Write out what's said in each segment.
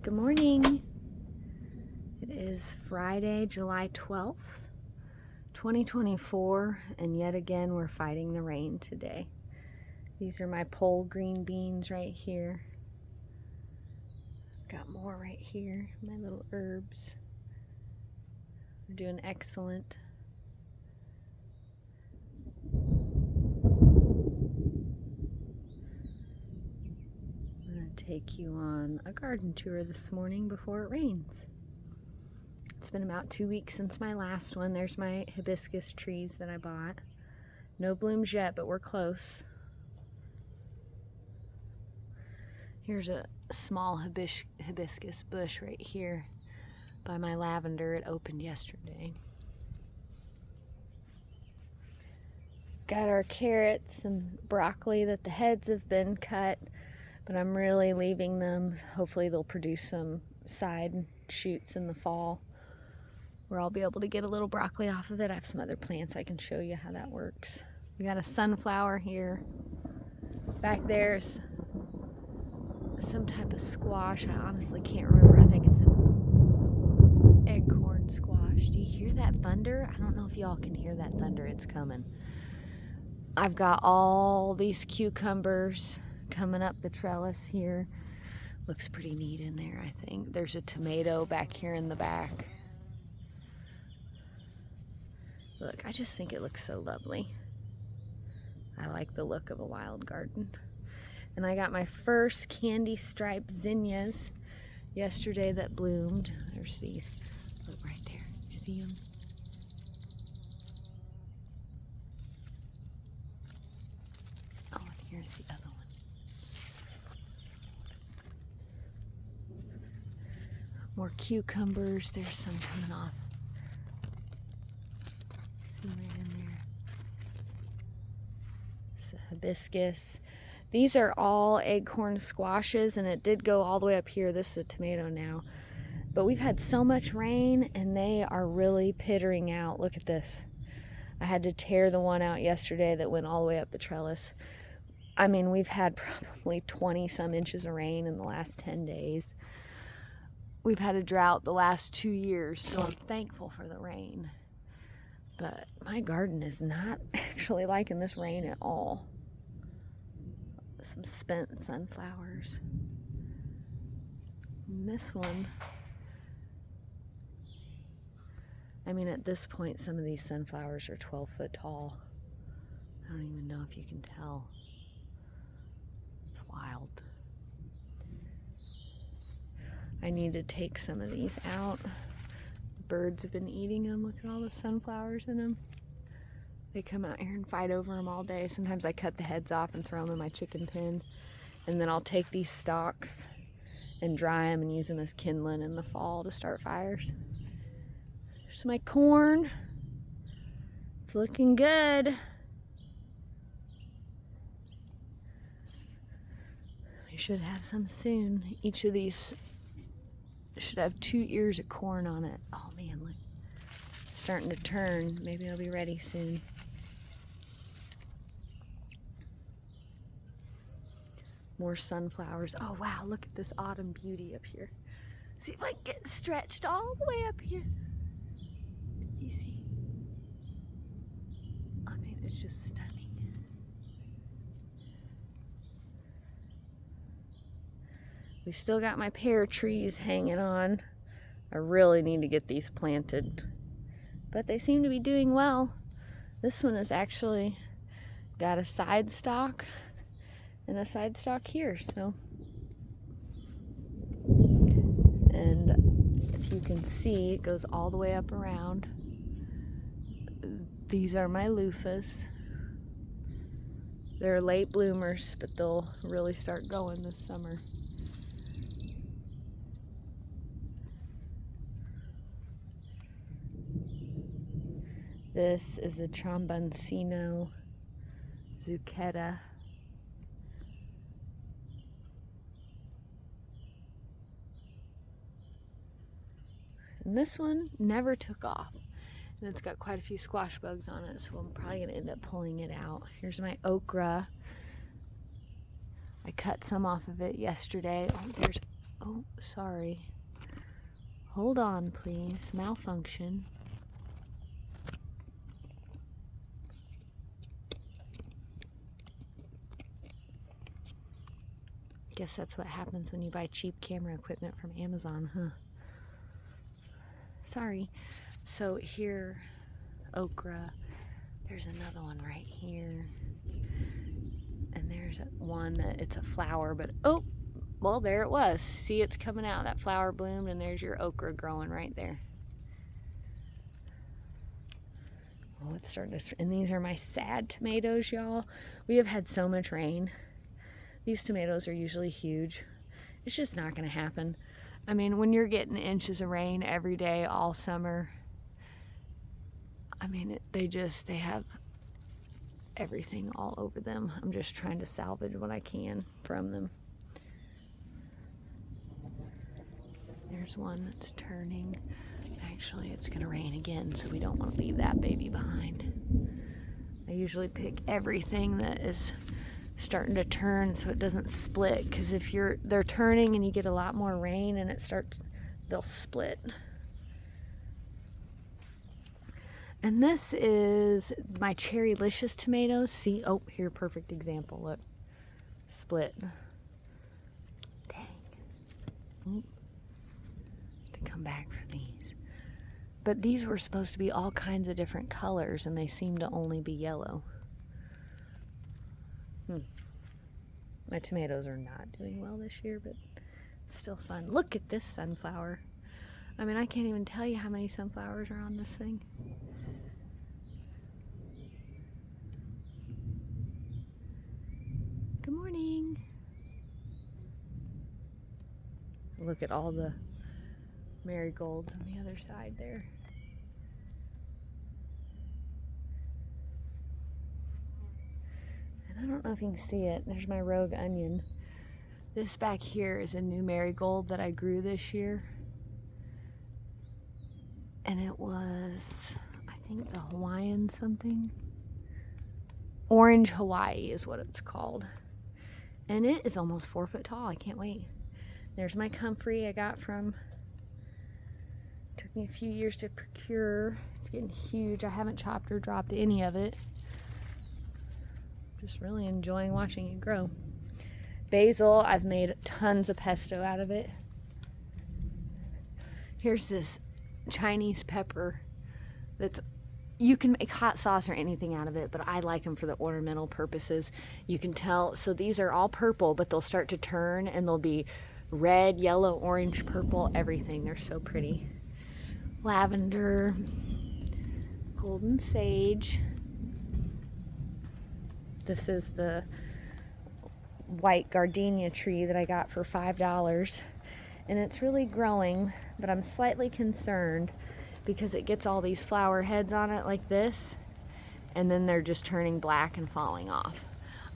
Good morning. It is Friday, July 12th, 2024, and yet again we're fighting the rain today. These are my pole green beans right here. Got more right here, my little herbs. They're doing excellent. I'm going to take you on a garden tour this morning before it rains. It's been about 2 weeks since my last one. There's my hibiscus trees that I bought. No blooms yet, but we're close. Here's a small hibiscus bush right here by my lavender. It opened yesterday. Got our carrots and broccoli that the heads have been cut, but I'm really leaving them. Hopefully they'll produce some side shoots in the fall where I'll be able to get a little broccoli off of it. I have some other plants I can show you how that works. We got a sunflower here. Back there's some type of squash. I honestly can't remember. I think it's an acorn squash. Do you hear that thunder? I don't know if y'all can hear that thunder. It's coming. I've got all these cucumbers coming up the trellis here. Looks pretty neat in there, I think. There's a tomato back here in the back. Look, I just think it looks so lovely. I like the look of a wild garden. And I got my first candy striped zinnias yesterday that bloomed. There's these. Look right there. You see them? Oh, and here's the other one. More cucumbers. There's some coming off. See right in there. It's a hibiscus. These are all acorn squashes, and it did go all the way up here. This is a tomato now. But we've had so much rain, and they are really pittering out. Look at this. I had to tear the one out yesterday that went all the way up the trellis. I mean, we've had probably 20-some inches of rain in the last 10 days. We've had a drought the last 2 years, so I'm thankful for the rain. But my garden is not actually liking this rain at all. Some spent sunflowers. And this one, I mean, at this point, some of these sunflowers are 12 foot tall. I don't even know if you can tell. It's wild. I need to take some of these out. The birds have been eating them. Look at all the sunflowers in them. They come out here and fight over them all day. Sometimes I cut the heads off and throw them in my chicken pen. And then I'll take these stalks and dry them and use them as kindling in the fall to start fires. There's my corn. It's looking good. We should have some soon. Each of these should have 2 ears of corn on it. Oh man, look. It's starting to turn. Maybe it'll be ready soon. More sunflowers. Oh wow, look at this autumn beauty up here. See if I can get stretched all the way up here. You see? I mean, it's just stunning. We still got my pear trees hanging on. I really need to get these planted. But they seem to be doing well. This one has actually got a side stalk and a side stalk here, so. And if you can see, it goes all the way up around. These are my loofahs. They're late bloomers, but they'll really start going this summer. This is a Tromboncino Zucchetta. And this one never took off. And it's got quite a few squash bugs on it, so I'm probably gonna end up pulling it out. Here's my okra. I cut some off of it yesterday. Oh, there's Oh, sorry. Hold on, please. Malfunction. Guess that's what happens when you buy cheap camera equipment from Amazon, huh? Sorry. So here, okra. There's another one right here. And there's one that it's a flower, but oh, well, there it was. See, it's coming out. That flower bloomed, and there's your okra growing right there. Oh, it's starting to, and these are my sad tomatoes, y'all. We have had so much rain. These tomatoes are usually huge. It's just not going to happen. I mean, when you're getting inches of rain every day all summer, I mean, they have everything all over them. I'm just trying to salvage what I can from them. There's one that's turning. Actually, it's going to rain again, so we don't want to leave that baby behind. I usually pick everything that is starting to turn so it doesn't split, because if they're turning and you get a lot more rain and they'll split. And this is my Cherrylicious tomatoes. See, oh, here, perfect example. Look, split. Dang. Oop. To come back from these. But these were supposed to be all kinds of different colors, and they seem to only be yellow. My tomatoes are not doing well this year, but still fun. Look at this sunflower. I mean, I can't even tell you how many sunflowers are on this thing. Good morning. Look at all the marigolds on the other side there. And I don't know if you can see it. There's my rogue onion. This back here is a new marigold that I grew this year. And it was, I think, the Hawaiian something. Orange Hawaii is what it's called. And it is almost 4 foot tall. I can't wait. There's my comfrey I got from, took me a few years to procure. It's getting huge. I haven't chopped or dropped any of it. Just really enjoying watching it grow. Basil, I've made tons of pesto out of it. Here's this Chinese pepper that's, you can make hot sauce or anything out of it, but I like them for the ornamental purposes. You can tell, so these are all purple, but they'll start to turn and they'll be red, yellow, orange, purple, everything. They're so pretty. Lavender, golden sage. This is the white gardenia tree that I got for $5. And it's really growing, but I'm slightly concerned because it gets all these flower heads on it like this, and then they're just turning black and falling off.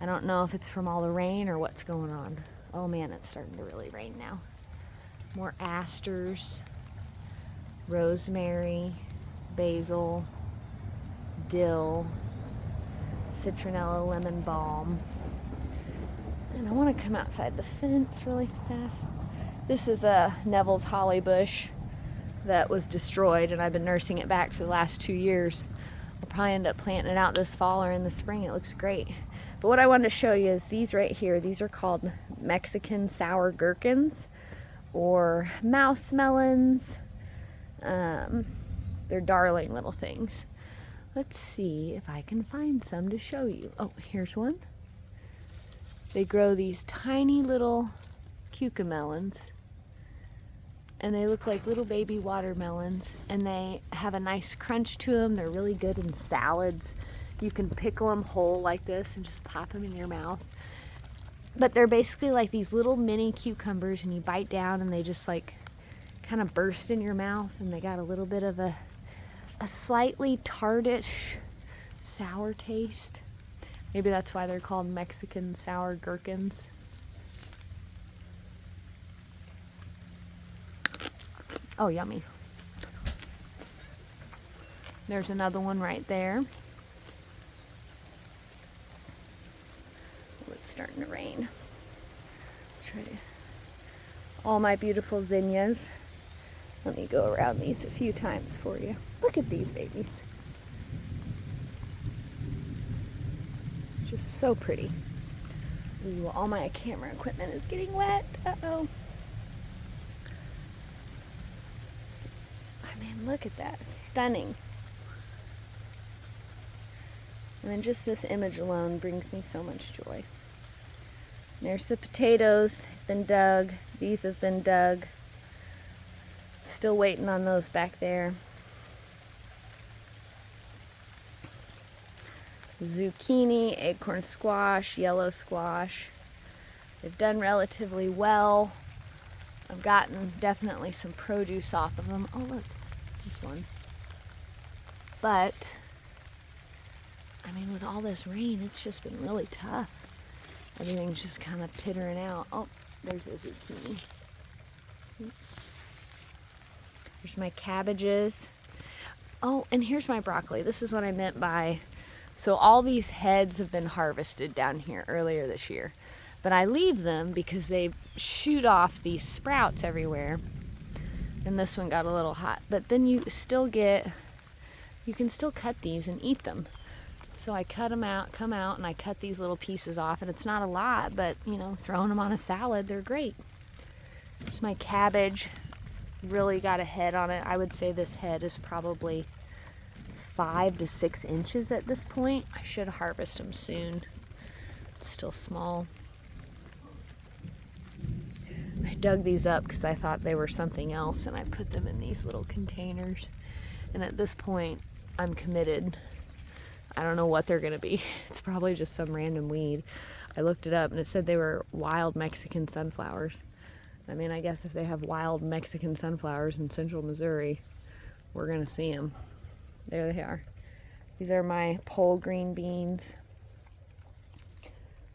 I don't know if it's from all the rain or what's going on. Oh man, it's starting to really rain now. More asters, rosemary, basil, dill, citronella lemon balm. And I want to come outside the fence really fast. This is a Neville's holly bush that was destroyed, and I've been nursing it back for the last 2 years. I'll probably end up planting it out this fall or in the spring. It looks great. But what I wanted to show you is these right here. These are called Mexican sour gherkins or mouse melons. They're darling little things. Let's see if I can find some to show you. Oh, here's one. They grow these tiny little cucamelons, and they look like little baby watermelons, and they have a nice crunch to them. They're really good in salads. You can pickle them whole like this and just pop them in your mouth. But they're basically like these little mini cucumbers, and you bite down and they just like kind of burst in your mouth, and they got a little bit of a slightly tartish sour taste. Maybe that's why they're called Mexican sour gherkins. Oh, yummy. There's another one right there. Oh, it's starting to rain. Let's try to, all my beautiful zinnias. Let me go around these a few times for you. Look at these babies. Just so pretty. Ooh, all my camera equipment is getting wet. Uh-oh. I mean, look at that. Stunning. I mean, just this image alone brings me so much joy. There's the potatoes. They've been dug. These have been dug. Still waiting on those back there. Zucchini, acorn squash, yellow squash. They've done relatively well. I've gotten definitely some produce off of them. Oh look, this one. But, I mean, with all this rain, it's just been really tough. Everything's just kind of pittering out. Oh, there's a zucchini. Here's my cabbages. Oh, and here's my broccoli. This is what I meant by, so all these heads have been harvested down here earlier this year. But I leave them because they shoot off these sprouts everywhere. And this one got a little hot. But then you can still cut these and eat them. So I cut them out, come out, and I cut these little pieces off. And it's not a lot, but, you know, throwing them on a salad, they're great. Here's my cabbage. It's really got a head on it. I would say this head is probably 5 to 6 inches at this point. I should harvest them soon. It's still small. I dug these up because I thought they were something else, and I put them in these little containers. And at this point, I'm committed. I don't know what they're gonna be. It's probably just some random weed. I looked it up and it said they were wild Mexican sunflowers. I mean, I guess if they have wild Mexican sunflowers in central Missouri, we're gonna see them. There they are. These are my pole green beans.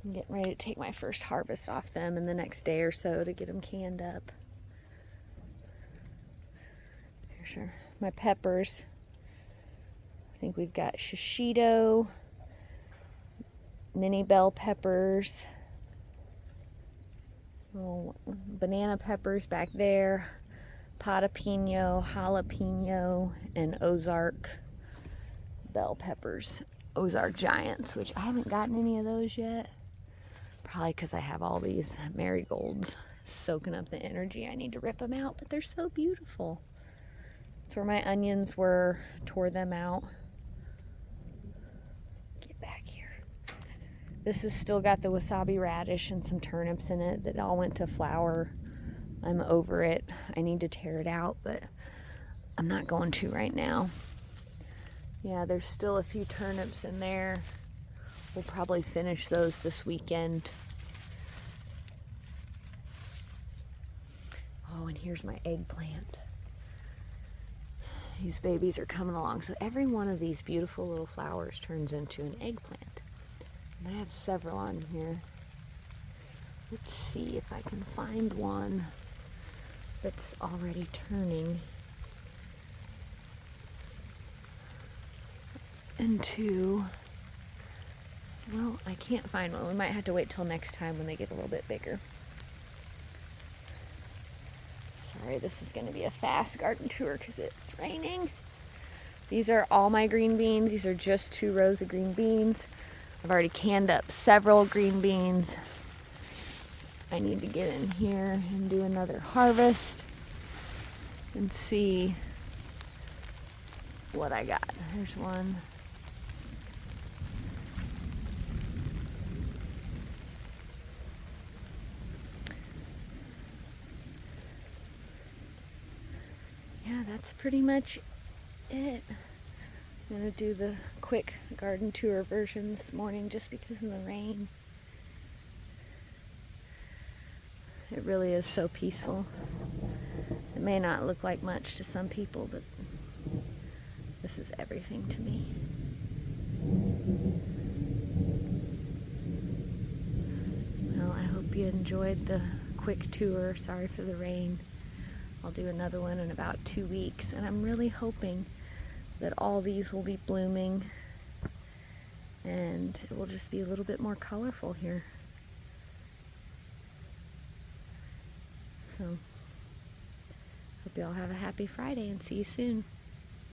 I'm getting ready to take my first harvest off them in the next day or so to get them canned up. Here's my peppers. I think we've got shishito, mini bell peppers, banana peppers back there, jalapeno, and Ozark bell peppers. Ozark Giants, which I haven't gotten any of those yet. Probably because I have all these marigolds soaking up the energy. I need to rip them out, but they're so beautiful. That's where my onions were, tore them out. Get back here. This has still got the wasabi radish and some turnips in it that all went to flower. I'm over it. I need to tear it out, but I'm not going to right now. Yeah, there's still a few turnips in there. We'll probably finish those this weekend. Oh, and here's my eggplant. These babies are coming along. So every one of these beautiful little flowers turns into an eggplant. And I have several on here. Let's see if I can find one that's already turning into... Well, I can't find one. We might have to wait till next time when they get a little bit bigger. Sorry, this is going to be a fast garden tour because it's raining. These are all my green beans. These are just 2 rows of green beans. I've already canned up several green beans. I need to get in here and do another harvest and see what I got. Here's one. Yeah, that's pretty much it. I'm gonna do the quick garden tour version this morning just because of the rain. It really is so peaceful. It may not look like much to some people, but this is everything to me. Well, I hope you enjoyed the quick tour. Sorry for the rain. I'll do another one in about 2 weeks, and I'm really hoping that all these will be blooming and it will just be a little bit more colorful here. So, hope you all have a happy Friday and see you soon.